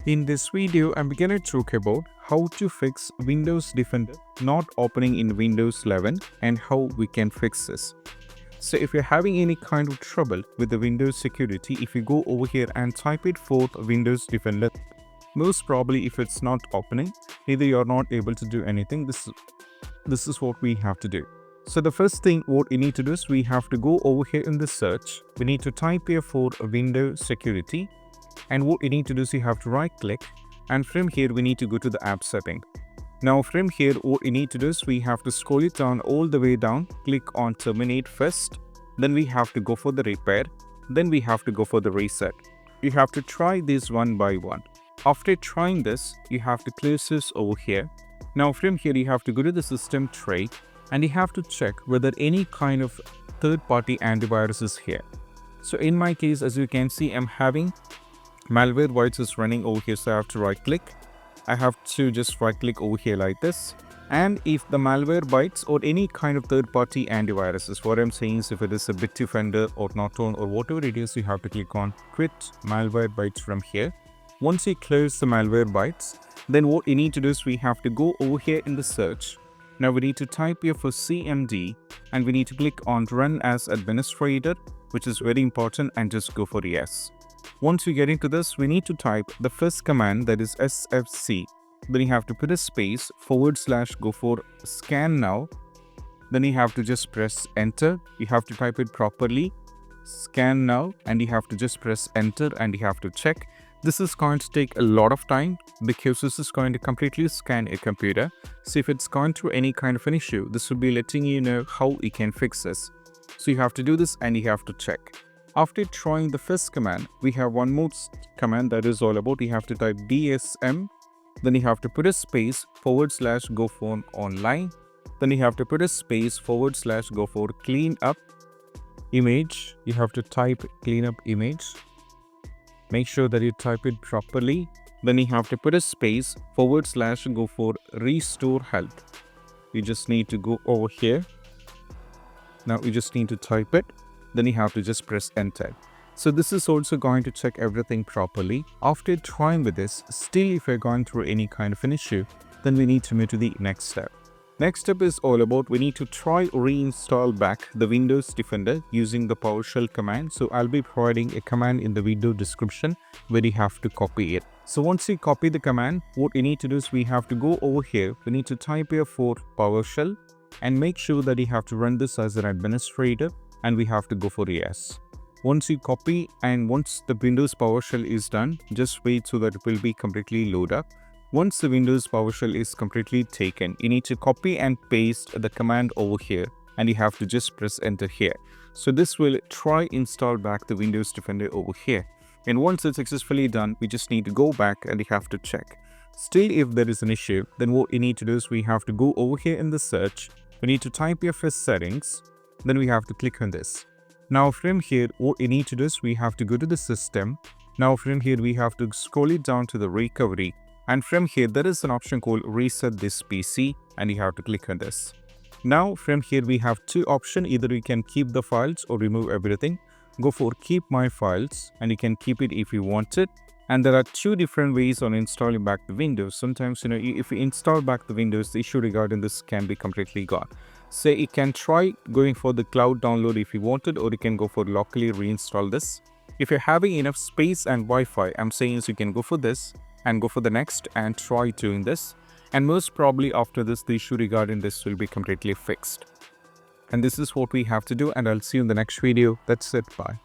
In this video, I'm going to talk about how to fix Windows Defender not opening in Windows 11 and how we can fix this. So if you're having any kind of trouble with the Windows security, if you go over here and type it for Windows Defender, most probably if it's not opening, either you're not able to do anything. This is what we have to do. So the first thing what you need to do is we have to go over here in the search. We need to type here for Windows security. And what you need to do is you have to right click, and from here we need to go to the app setting. Now from here what you need to do is we have to scroll it down all the way down, click on terminate first, then we have to go for the repair, then we have to go for the reset. You have to try this one by one. After trying this, you have to close this over here. Now from here you have to go to the system tray and you have to check whether any kind of third-party antivirus is here. So in my case, as you can see, I'm having Malwarebytes is running over here, so I have to right click. I have to just right click over here like this. And if the Malwarebytes or any kind of third-party antivirus, what I'm saying is if it is a Bitdefender or Norton or whatever it is, you have to click on quit Malwarebytes from here. Once you close the Malwarebytes, then what you need to do is we have to go over here in the search. Now we need to type here for CMD and we need to click on run as administrator, which is very important, and just go for yes. Once you get into this, we need to type the first command, that is SFC. Then you have to put a space / go for scan now. Then you have to just press enter. You have to type it properly, scan now, and you have to just press enter and you have to check. This is going to take a lot of time because this is going to completely scan a computer. So if it's gone through any kind of an issue, this will be letting you know how you can fix this. So you have to do this and you have to check. After trying the first command, we have one more command that is all about. You have to type DSM, then you have to put a space / go for online. Then you have to put a space / go for clean up image. You have to type clean up image. Make sure that you type it properly. Then you have to put a space / go for restore health. You just need to go over here. Now you just need to type it. Then you have to just press enter. So this is also going to check everything properly. After trying with this, still if you're going through any kind of an issue, then we need to move to the next step. Next step is all about we need to try reinstall back the Windows Defender using the PowerShell command. So I'll be providing a command in the video description where you have to copy it. So once you copy the command, what you need to do is we have to go over here. We need to type here for PowerShell and make sure that you have to run this as an administrator. And we have to go for yes. Once you copy and once the Windows PowerShell is done, just wait so that it will be completely load up. Once the Windows PowerShell is completely taken, you need to copy and paste the command over here and you have to just press enter here. So this will try install back the Windows Defender over here. And once it's successfully done, we just need to go back and you have to check. Still, if there is an issue, then what you need to do is we have to go over here in the search. We need to type your first settings. Then we have to click on this. Now from here, what you need to do is we have to go to the system. Now from here, we have to scroll it down to the recovery. And from here, there is an option called reset this PC and you have to click on this. Now from here, we have two options. Either you can keep the files or remove everything. Go for keep my files and you can keep it if you want it. And there are two different ways on installing back the Windows. Sometimes, if you install back the Windows, the issue regarding this can be completely gone. So you can try going for the cloud download if you wanted, or you can go for locally reinstall this. If you're having enough space and Wi-Fi, I'm saying is you can go for this and go for the next and try doing this. And most probably after this, the issue regarding this will be completely fixed. And this is what we have to do, and I'll see you in the next video. That's it. Bye.